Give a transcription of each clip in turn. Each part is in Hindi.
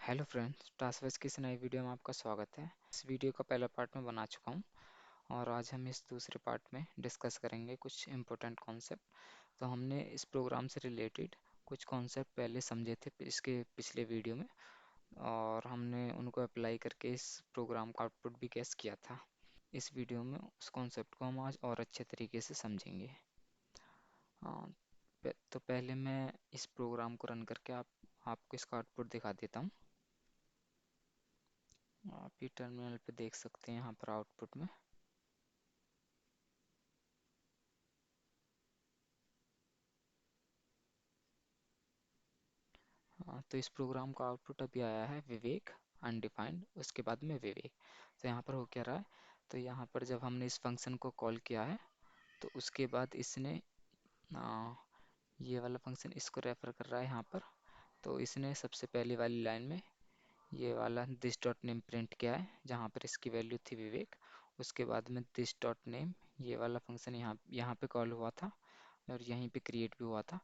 हेलो फ्रेंड्स, टास्कवेस की इस नई वीडियो में आपका स्वागत है। इस वीडियो का पहला पार्ट मैं बना चुका हूँ और आज हम इस दूसरे पार्ट में डिस्कस करेंगे कुछ इम्पोर्टेंट कॉन्सेप्ट। तो हमने इस प्रोग्राम से रिलेटेड कुछ कॉन्सेप्ट पहले समझे थे इसके पिछले वीडियो में, और हमने उनको अप्लाई करके इस प्रोग्राम का आउटपुट भी कैसे किया था। इस वीडियो में उस कॉन्सेप्ट को हम आज और अच्छे तरीके से समझेंगे। हाँ, तो पहले मैं इस प्रोग्राम को रन करके आपको इसका आउटपुट दिखा देता हूँ। आप ये टर्मिनल पे देख सकते हैं यहाँ पर आउटपुट में। हाँ, तो इस प्रोग्राम का आउटपुट अभी आया है विवेक अनडिफाइंड, उसके बाद में विवेक। तो यहाँ पर हो क्या रहा है, तो यहाँ पर जब हमने इस फंक्शन को कॉल किया है तो उसके बाद इसने ये वाला फंक्शन इसको रेफर कर रहा है यहाँ पर। तो इसने सबसे पहली वाली लाइन में ये वाला दिस डॉट नेम प्रिंट किया है जहाँ पर इसकी वैल्यू थी विवेक। उसके बाद में दिस डॉट नेम ये वाला फंक्शन यहाँ यहाँ पे कॉल हुआ था और यहीं पे क्रिएट भी हुआ था।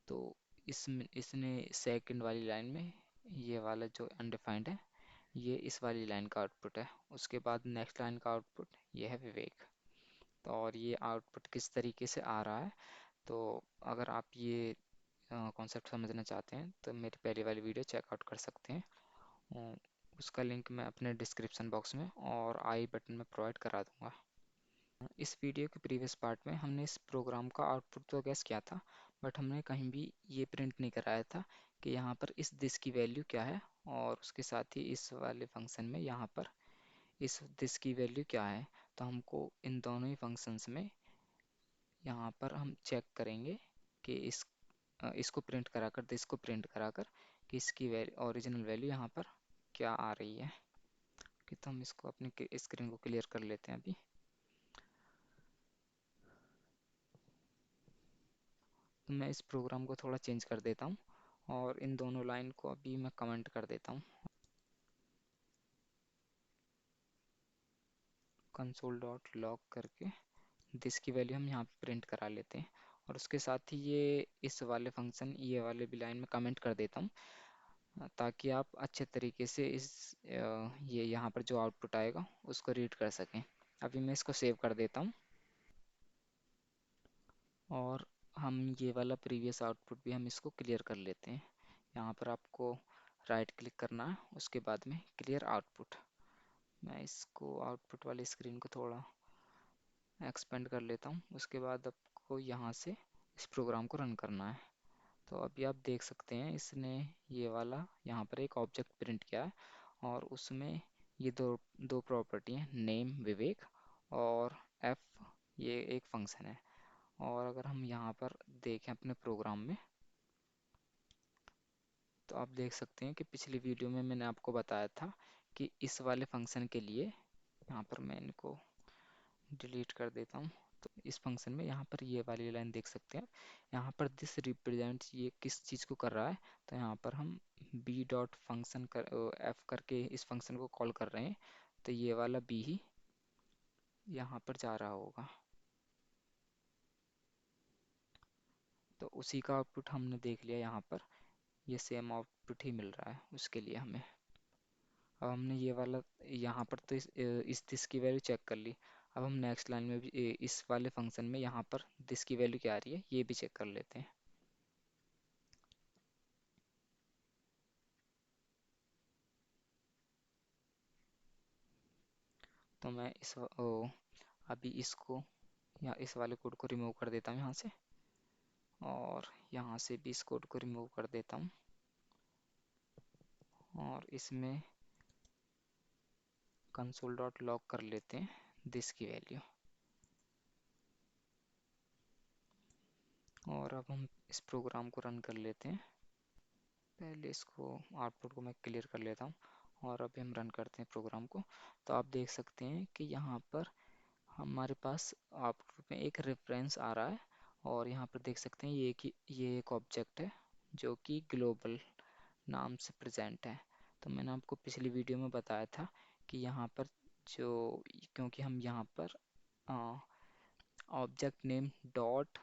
तो इसमें इसने सेकंड वाली लाइन में ये वाला जो अनडिफाइंड है ये इस वाली लाइन का आउटपुट है। उसके बाद नेक्स्ट लाइन का आउटपुट ये है विवेक। तो और ये आउटपुट किस तरीके से आ रहा है, तो अगर आप ये कॉन्सेप्ट समझना चाहते हैं तो मेरी पहली वाली वीडियो चेकआउट कर सकते हैं। अ, उसका लिंक मैं अपने डिस्क्रिप्शन बॉक्स में और आई बटन में प्रोवाइड करा दूंगा। इस वीडियो के प्रीवियस पार्ट में हमने इस प्रोग्राम का आउटपुट तो गैस किया था, बट हमने कहीं भी ये प्रिंट नहीं कराया था कि यहाँ पर इस दिस की वैल्यू क्या है, और उसके साथ ही इस वाले फंक्शन में यहाँ पर इस दिस की वैल्यू क्या है। तो हमको इन दोनों ही फंक्शंस में यहाँ पर हम चेक करेंगे कि इसको प्रिंट कराकर दिस को प्रिंट कराकर कि इसकी ओरिजिनल वैल्यू यहाँ पर क्या आ रही है। कि तो हम इसको अपनी स्क्रीन को क्लियर कर लेते हैं अभी। तो मैं इस प्रोग्राम को थोड़ा चेंज कर देता हूँ और इन दोनों लाइन को अभी मैं कमेंट कर देता हूँ। कंसोल डॉट लॉग करके दिस की वैल्यू हम यहाँ पे प्रिंट करा लेते हैं, और उसके साथ ही ये इस वाले फंक्शन ये वाले भी लाइन में कमेंट कर देता हूँ, ताकि आप अच्छे तरीके से ये यहाँ पर जो आउटपुट आएगा उसको रीड कर सकें। अभी मैं इसको सेव कर देता हूँ और हम ये वाला प्रीवियस आउटपुट भी हम इसको क्लियर कर लेते हैं। यहाँ पर आपको राइट क्लिक करना है, उसके बाद में क्लियर आउटपुट। मैं इसको आउटपुट वाली स्क्रीन को थोड़ा एक्सपेंड कर लेता हूँ। उसके बाद आपको यहाँ से इस प्रोग्राम को रन करना है। तो अभी आप देख सकते हैं इसने ये वाला यहाँ पर एक ऑब्जेक्ट प्रिंट किया है, और उसमें ये दो दो प्रॉपर्टी हैं, नेम विवेक और एफ ये एक फंक्शन है। और अगर हम यहाँ पर देखें अपने प्रोग्राम में तो आप देख सकते हैं कि पिछली वीडियो में मैंने आपको बताया था कि इस वाले फंक्शन के लिए यहाँ पर मैं इनको डिलीट कर देता हूँ। तो इस फंक्शन में यहाँ पर ये वाली लाइन देख सकते हैं, यहाँ पर दिस रिप्रेजेंट्स ये किस चीज़ को कर रहा है। तो यहाँ पर हम बी डॉट फंक्शन कर एफ करके इस फंक्शन को कॉल कर रहे हैं, तो ये वाला बी ही यहाँ पर जा रहा होगा। तो उसी का आउटपुट हमने देख लिया, यहाँ पर ये सेम आउटपुट ही मिल रहा है उसके लिए हमें। अब हमने ये वाला यहाँ पर तो इस दिस की वैल्यू चेक कर ली। अब हम नेक्स्ट लाइन में भी इस वाले फंक्शन में यहाँ पर दिस की वैल्यू क्या आ रही है ये भी चेक कर लेते हैं। तो मैं अभी इसको या इस वाले कोड को रिमूव कर देता हूँ यहाँ से, और यहाँ से भी इस कोड को रिमूव कर देता हूँ, और इसमें कंसोल डॉट लॉग कर लेते हैं दिस की वैल्यू। और अब हम इस प्रोग्राम को रन कर लेते हैं। पहले इसको आउटपुट को मैं क्लियर कर लेता हूँ और अभी हम रन करते हैं प्रोग्राम को। तो आप देख सकते हैं कि यहाँ पर हमारे पास आउटपुट में एक रेफरेंस आ रहा है, और यहाँ पर देख सकते हैं ये एक ऑब्जेक्ट है जो कि ग्लोबल नाम से प्रेजेंट है। तो मैंने आपको पिछली वीडियो में बताया था कि यहाँ पर जो क्योंकि हम यहाँ पर object name dot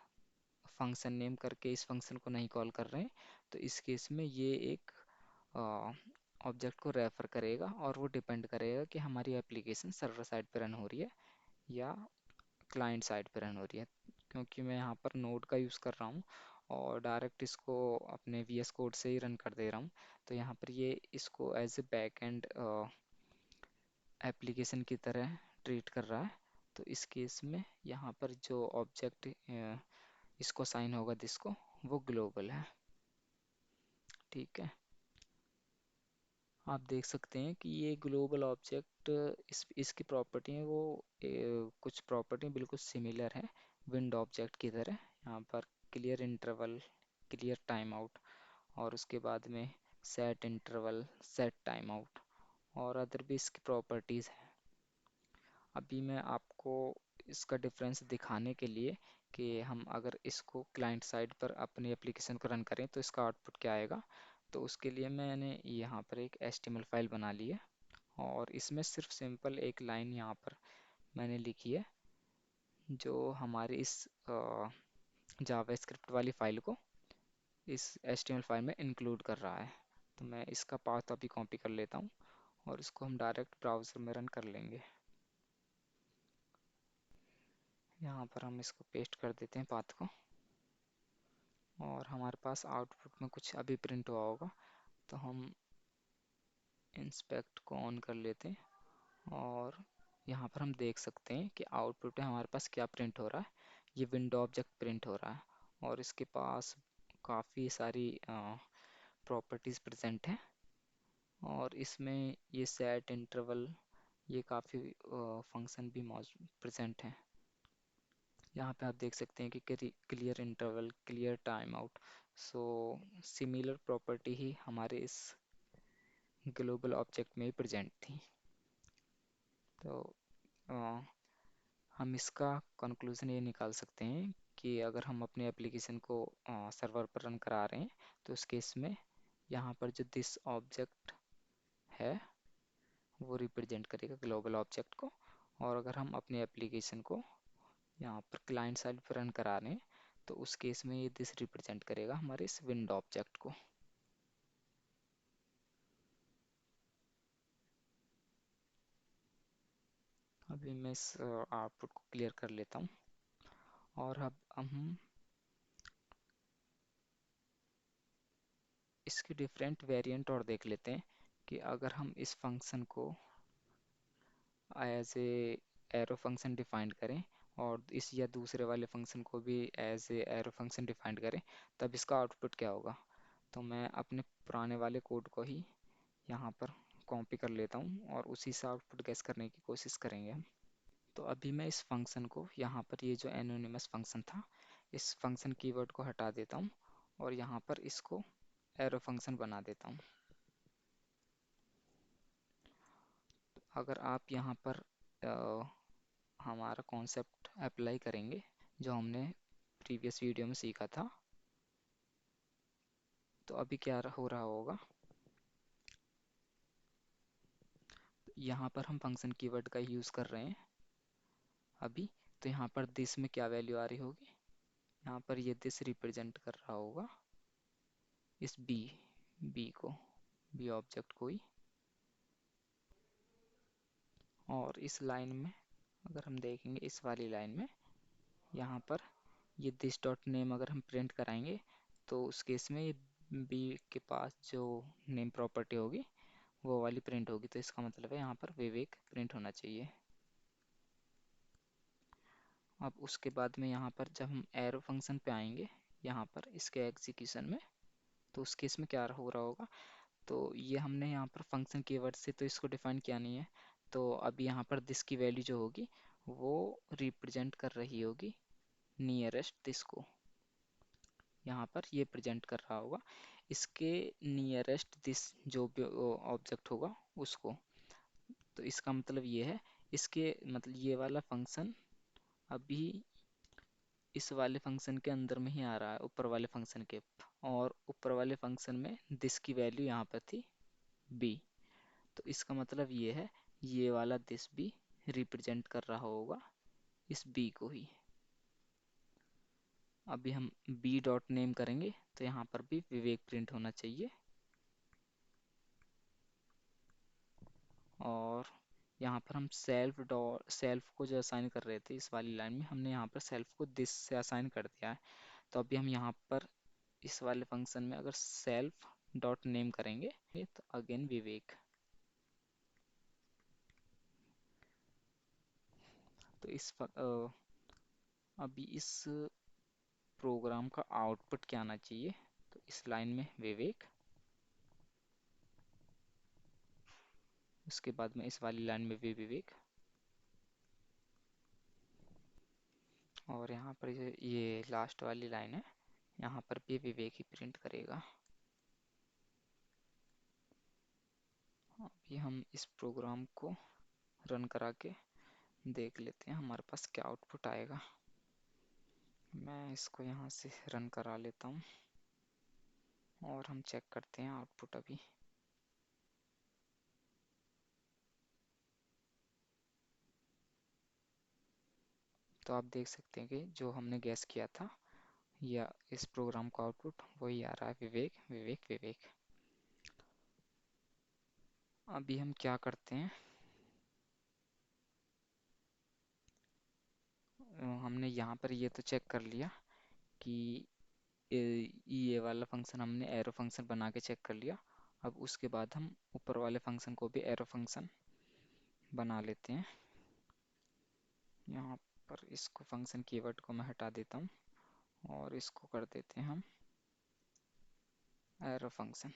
function name करके इस फंक्शन को नहीं कॉल कर रहे हैं, तो इस केस में ये एक ऑब्जेक्ट को रेफर करेगा और वो डिपेंड करेगा कि हमारी एप्लीकेशन सर्वर साइड पे रन हो रही है या क्लाइंट साइड पे रन हो रही है। क्योंकि मैं यहाँ पर नोड का यूज़ कर रहा हूँ और डायरेक्ट इसको अपने VS कोड से ही रन कर दे रहा हूँ, तो यहाँ पर ये इसको as a back end application की तरह ट्रीट कर रहा है। तो इस केस में यहाँ पर जो ऑब्जेक्ट इसको साइन होगा जिसको, वो ग्लोबल है। ठीक है, आप देख सकते हैं कि ये ग्लोबल ऑब्जेक्ट इसकी प्रॉपर्टी है वो कुछ प्रॉपर्टी बिल्कुल सिमिलर है विंड ऑब्जेक्ट की तरह। यहाँ पर clear interval, clear time out, और उसके बाद में set interval, set time out, और अदर भी इसकी प्रॉपर्टीज़ हैं। अभी मैं आपको इसका डिफरेंस दिखाने के लिए कि हम अगर इसको क्लाइंट साइड पर अपनी एप्लीकेशन को रन करें तो इसका आउटपुट क्या आएगा, तो उसके लिए मैंने यहाँ पर एक HTML फाइल बना ली है और इसमें सिर्फ सिंपल एक लाइन यहाँ पर मैंने लिखी है जो हमारे इस जावास्क्रिप्ट वाली फाइल को इस HTML फाइल में इंक्लूड कर रहा है। तो मैं इसका पाथ अभी कॉपी कर लेता हूँ और इसको हम डायरेक्ट ब्राउज़र में रन कर लेंगे। यहाँ पर हम इसको पेस्ट कर देते हैं पाथ को, और हमारे पास आउटपुट में कुछ अभी प्रिंट हुआ होगा। तो हम इंस्पेक्ट को ऑन कर लेते हैं और यहाँ पर हम देख सकते हैं कि आउटपुट में हमारे पास क्या प्रिंट हो रहा है। ये विंडो ऑब्जेक्ट प्रिंट हो रहा है और इसके पास काफ़ी सारी प्रॉपर्टीज़ प्रेजेंट हैं, और इसमें ये सेट इंटरवल, ये काफ़ी फंक्शन भी मौजूद प्रेजेंट हैं। यहाँ पे आप देख सकते हैं कि clear interval, clear time out, so similar property ही हमारे इस ग्लोबल ऑब्जेक्ट में ही प्रेजेंट थी। तो अ, हम इसका कंक्लूजन ये निकाल सकते हैं कि अगर हम अपने एप्लीकेशन को सर्वर पर रन करा रहे हैं तो उस केस में यहाँ पर जो दिस ऑब्जेक्ट है वो रिप्रेजेंट करेगा ग्लोबल ऑब्जेक्ट को, और अगर हम अपने एप्लीकेशन को यहाँ पर क्लाइंट साइड पर रन करा रहे हैं तो उस केस में ये दिस रिप्रेजेंट करेगा हमारे इस विंडो ऑब्जेक्ट को। अभी मैं इस आउटपुट को क्लियर कर लेता हूँ और अब हम इसकी डिफरेंट वेरिएंट और देख लेते हैं कि अगर हम इस फंक्शन को as a arrow function defined करें और इस या दूसरे वाले फंक्शन को भी as a arrow function defined करें, तब इसका आउटपुट क्या होगा। तो मैं अपने पुराने वाले कोड को ही यहाँ पर कॉपी कर लेता हूँ और उसी से आउटपुट गेस करने की कोशिश करेंगे हम। तो अभी मैं इस फंक्शन को यहाँ पर, ये जो एनोनिमस फंक्शन था, इस फंक्शन कीवर्ड को हटा देता हूँ और यहाँ पर इसको एरो फंक्शन बना देता हूँ। अगर आप यहाँ पर हमारा कॉन्सेप्ट अप्लाई करेंगे जो हमने प्रीवियस वीडियो में सीखा था, तो अभी क्या हो रहा होगा, यहाँ पर हम फंक्शन कीवर्ड का यूज़ कर रहे हैं अभी। तो यहाँ पर दिस में क्या वैल्यू आ रही होगी, यहाँ पर ये दिस रिप्रेजेंट कर रहा होगा इस बी ऑब्जेक्ट को ही। और इस लाइन में अगर हम देखेंगे, इस वाली लाइन में यहाँ पर ये दिस डॉट नेम अगर हम प्रिंट कराएंगे तो उस केस में ये बी के पास जो नेम प्रॉपर्टी होगी वो वाली प्रिंट होगी। तो इसका मतलब है यहाँ पर विवेक प्रिंट होना चाहिए। अब उसके बाद में यहाँ पर जब हम एरो फंक्शन पे आएंगे यहाँ पर इसके एग्जीक्यूशन में, तो उस केस में क्या हो रहा होगा, तो ये हमने यहाँ पर फंक्शन कीवर्ड से तो इसको डिफाइन किया नहीं है, तो अब यहाँ पर दिस की वैल्यू जो होगी वो रिप्रेजेंट कर रही होगी नियरेस्ट दिस को। यहाँ पर ये प्रेजेंट कर रहा होगा इसके नियरेस्ट दिस जो भी ऑब्जेक्ट होगा उसको। तो इसका मतलब ये है, इसके मतलब ये वाला फंक्शन अभी इस वाले फंक्शन के अंदर में ही आ रहा है, ऊपर वाले फंक्शन के, और ऊपर वाले फंक्शन में दिस की वैल्यू यहाँ पर थी बी। तो इसका मतलब ये है ये वाला दिस भी रिप्रेजेंट कर रहा होगा इस बी को ही। अभी हम बी डॉट नेम करेंगे तो यहाँ पर भी विवेक प्रिंट होना चाहिए। और यहाँ पर हम सेल्फ को जो असाइन कर रहे थे इस वाली लाइन में, हमने यहाँ पर सेल्फ को दिस से असाइन कर दिया है। तो अभी हम यहाँ पर इस वाले फंक्शन में अगर सेल्फ डॉट नेम करेंगे तो अगेन विवेक। तो अभी इस प्रोग्राम का आउटपुट क्या आना चाहिए, तो इस लाइन में विवेक, उसके बाद में इस वाली लाइन में भी विवेक, और यहाँ पर ये लास्ट वाली लाइन है, यहाँ पर भी विवेक ही प्रिंट करेगा। अभी हम इस प्रोग्राम को रन करा के देख लेते हैं हमारे पास क्या आउटपुट आएगा। मैं इसको यहाँ से रन करा लेता हूँ और हम चेक करते हैं आउटपुट अभी। तो आप देख सकते हैं कि जो हमने गैस किया था या इस प्रोग्राम का आउटपुट वही आ रहा है, विवेक विवेक विवेक। अभी हम क्या करते हैं, हमने यहाँ पर ये तो चेक कर लिया कि ये वाला फंक्शन हमने एरो फंक्शन बना के चेक कर लिया। अब उसके बाद हम ऊपर वाले फंक्शन को भी एरो फंक्शन बना लेते हैं। यहाँ पर इसको फंक्शन कीवर्ड को मैं हटा देता हूँ और इसको कर देते हैं हम एरो फंक्शन।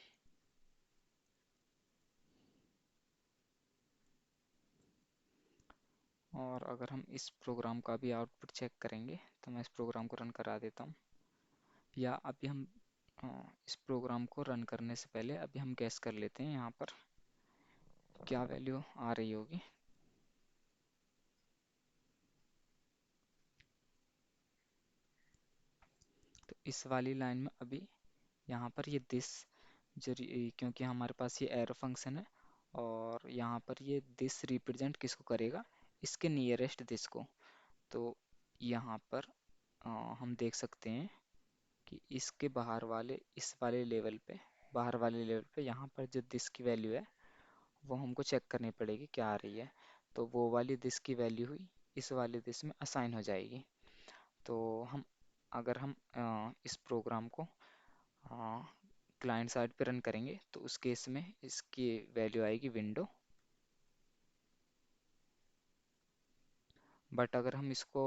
और अगर हम इस प्रोग्राम का भी आउटपुट चेक करेंगे तो मैं इस प्रोग्राम को रन करा देता हूँ। या अभी हम अ, इस प्रोग्राम को रन करने से पहले अभी हम गैस कर लेते हैं यहाँ पर क्या वैल्यू आ रही होगी। तो इस वाली लाइन में अभी यहाँ पर ये दिस क्योंकि हमारे पास ये एरो फंक्शन है और यहाँ पर ये दिस रिप्रेजेंट किसको करेगा, इसके नियरेस्ट दिस को। तो यहाँ पर हम देख सकते हैं कि इसके बाहर वाले इस वाले लेवल पे, बाहर वाले लेवल पे यहाँ पर जो दिस की वैल्यू है वो हमको चेक करनी पड़ेगी क्या आ रही है। तो वो वाली दिस की वैल्यू हुई इस वाले दिस में असाइन हो जाएगी। तो हम अगर हम इस प्रोग्राम को क्लाइंट साइड पे रन करेंगे तो उस केस में इसकी वैल्यू आएगी विंडो। बट अगर हम इसको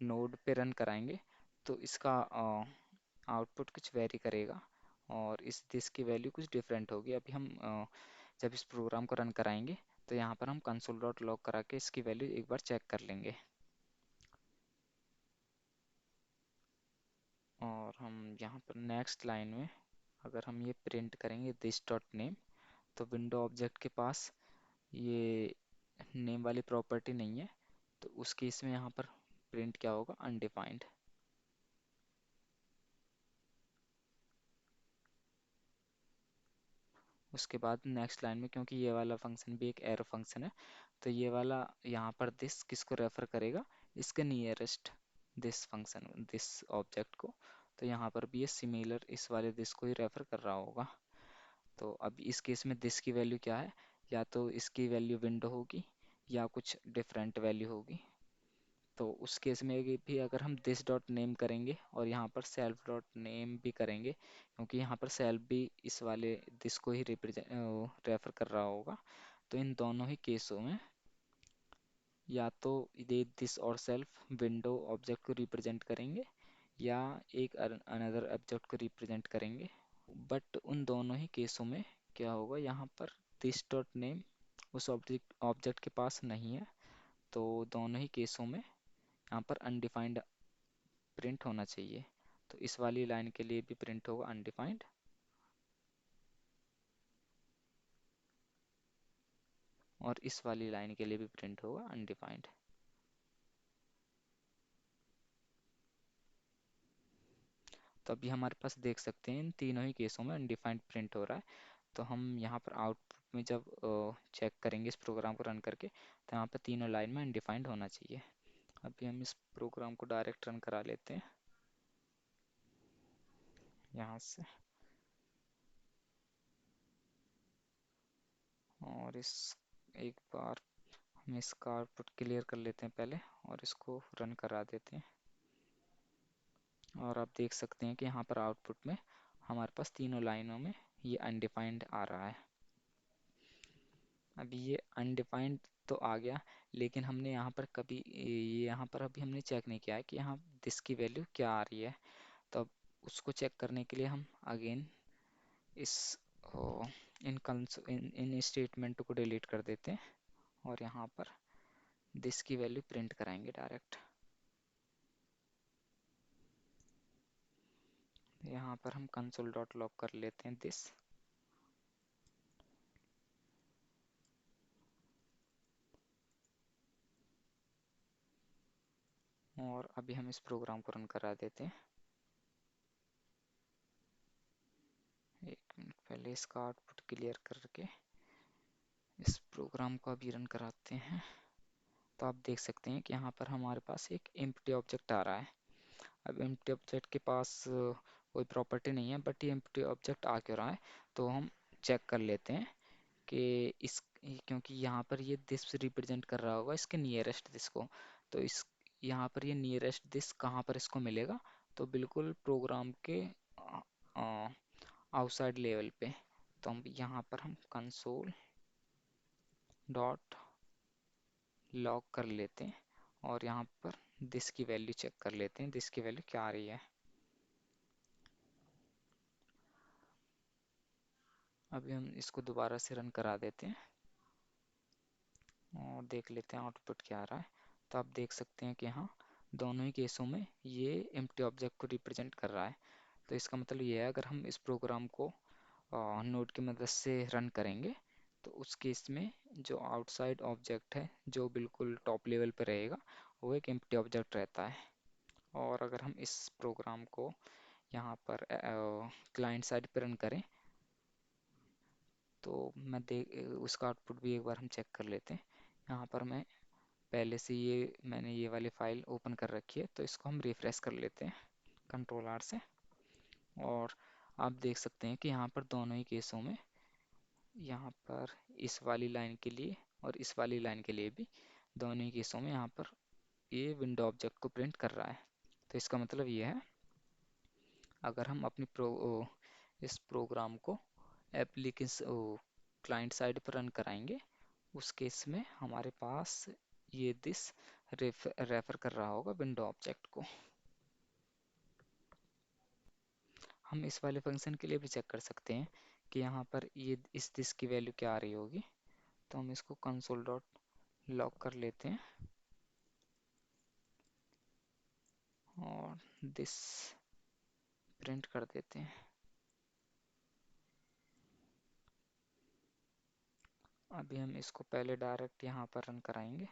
नोड पे रन कराएंगे तो इसका आउटपुट कुछ वेरी करेगा और इस दिस की वैल्यू कुछ डिफरेंट होगी। अभी हम जब इस प्रोग्राम को रन कराएंगे तो यहाँ पर हम कंसोल डॉट लॉग करा के इसकी वैल्यू एक बार चेक कर लेंगे। और हम यहाँ पर नेक्स्ट लाइन में अगर हम ये प्रिंट करेंगे दिस डॉट नेम, तो विंडो ऑब्जेक्ट के पास ये नेम वाली प्रॉपर्टी नहीं है, तो उस केस में यहाँ पर प्रिंट क्या होगा, अनडिफाइंड। उसके बाद नेक्स्ट लाइन में क्योंकि ये वाला फंक्शन भी एक एरो फंक्शन है तो ये वाला यहाँ पर दिस किसको रेफर करेगा, इसके nearest this function this object को। तो यहाँ पर भी ये सिमिलर इस वाले दिस को ही रेफर कर रहा होगा। तो अब इस केस में दिस की वैल्यू क्या है, या तो इसकी वैल्यू विंडो होगी या कुछ डिफरेंट वैल्यू होगी। तो उस केस में भी अगर हम दिस डॉट नेम करेंगे और यहाँ पर सेल्फ डॉट नेम भी करेंगे क्योंकि यहाँ पर सेल्फ भी इस वाले दिस को ही रिप्रेजेंट रेफर कर रहा होगा, तो इन दोनों ही केसों में या तो ये दिस और सेल्फ विंडो ऑब्जेक्ट को रिप्रेजेंट करेंगे या एक अनदर ऑब्जेक्ट को रिप्रेजेंट करेंगे। बट उन दोनों ही केसों में क्या होगा, यहाँ पर दिस डॉट नेम उस ऑब्जेक्ट के पास नहीं है, तो दोनों ही केसों में यहाँ पर अनडिफाइंड प्रिंट होना चाहिए। तो इस वाली लाइन के लिए भी प्रिंट होगा अनडिफाइंड और इस वाली लाइन के लिए भी प्रिंट होगा अनडिफाइंड। तो अभी हमारे पास देख सकते हैं इन तीनों ही केसों में अनडिफाइंड प्रिंट हो रहा है। तो हम यहाँ पर आउटपुट में जब चेक करेंगे इस प्रोग्राम को रन करके तो यहाँ पर तीनों लाइन में अनडिफाइंड होना चाहिए। अभी हम इस प्रोग्राम को डायरेक्ट रन करा लेते हैं यहाँ से। और इस एक बार हम इसका आउटपुट क्लियर कर लेते हैं पहले और इसको रन करा देते हैं। और आप देख सकते हैं कि यहाँ पर आउटपुट में हमारे पास तीनों लाइनों में ये अनडिफाइंड आ रहा है। अभी ये अनडिफाइंड तो आ गया, लेकिन हमने यहाँ पर कभी यहाँ पर अभी हमने चेक नहीं किया है कि यहाँ दिस की वैल्यू क्या आ रही है। तो अब उसको चेक करने के लिए हम अगेन इस इन स्टेटमेंट को डिलीट कर देते हैं और यहाँ पर दिस की वैल्यू प्रिंट कराएंगे डायरेक्ट। यहाँ पर हम कंसोल डॉट लॉग कर लेते हैं दिस, और अभी हम इस प्रोग्राम को रन करा देते हैं। एक मिनट पहले इसका आउटपुट क्लियर करके इस प्रोग्राम को अभी रन कराते हैं। तो आप देख सकते हैं कि यहाँ पर हमारे पास एक एम्प्टी ऑब्जेक्ट आ रहा है। अब एम्प्टी ऑब्जेक्ट के पास कोई प्रॉपर्टी नहीं है, बट ये एम्प्टी ऑब्जेक्ट आ क्यों रहा है, तो हम चेक कर लेते हैं कि इस क्योंकि यहाँ पर ये दिस रिप्रेजेंट कर रहा होगा इसके नियरेस्ट दिस को। तो इस यहाँ पर ये नियरेस्ट दिस कहाँ पर इसको मिलेगा, तो बिल्कुल प्रोग्राम के आउटसाइड लेवल पे। तो हम यहाँ पर हम कंसोल डॉट लॉग कर लेते हैं और यहाँ पर दिस की वैल्यू चेक कर लेते हैं, दिस की वैल्यू क्या आ रही है। अभी हम इसको दोबारा से रन करा देते हैं और देख लेते हैं आउटपुट क्या आ रहा है। तो आप देख सकते हैं कि हाँ, दोनों ही केसों में ये एम्प्टी ऑब्जेक्ट को रिप्रेजेंट कर रहा है। तो इसका मतलब ये है, अगर हम इस प्रोग्राम को नोड की मदद से रन करेंगे तो उस केस में जो आउटसाइड ऑब्जेक्ट है जो बिल्कुल टॉप लेवल पर रहेगा वो एक एम्प्टी ऑब्जेक्ट रहता है। और अगर हम इस प्रोग्राम को यहाँ पर क्लाइंट साइड पर रन करें तो मैं देख उसका आउटपुट भी एक बार हम चेक कर लेते हैं। यहाँ पर मैं पहले से मैंने ये वाली फाइल ओपन कर रखी है, तो इसको हम रिफ्रेश कर लेते हैं कंट्रोल आर से। और आप देख सकते हैं कि यहाँ पर दोनों ही केसों में, यहाँ पर इस वाली लाइन के लिए और इस वाली लाइन के लिए भी, दोनों ही केसों में यहाँ पर ये विंडो ऑब्जेक्ट को प्रिंट कर रहा है। तो इसका मतलब ये है, अगर हम अपनी इस प्रोग्राम को एप्लीकेशन क्लाइंट साइड पर रन कराएंगे उस केस में हमारे पास ये दिस रेफर कर रहा होगा विंडो ऑब्जेक्ट को। हम इस वाले फंक्शन के लिए भी चेक कर सकते हैं कि यहाँ पर ये इस दिस की वैल्यू क्या आ रही होगी। तो हम इसको कंसोल डॉट लॉग कर लेते हैं और दिस प्रिंट कर देते हैं। अभी हम इसको पहले डायरेक्ट यहाँ पर रन कराएंगे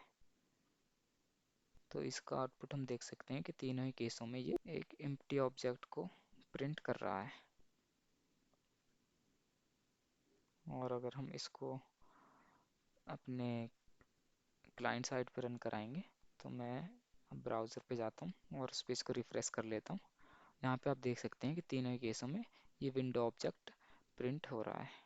तो इसका आउटपुट हम देख सकते हैं कि तीनों ही केसों में ये एक एम्प्टी ऑब्जेक्ट को प्रिंट कर रहा है। और अगर हम इसको अपने क्लाइंट साइड पर रन कराएंगे तो मैं अब ब्राउज़र पे जाता हूँ और उस पर इसको रिफ्रेश कर लेता हूँ। यहाँ पे आप देख सकते हैं कि तीनों ही केसों में ये विंडो ऑब्जेक्ट प्रिंट हो रहा है।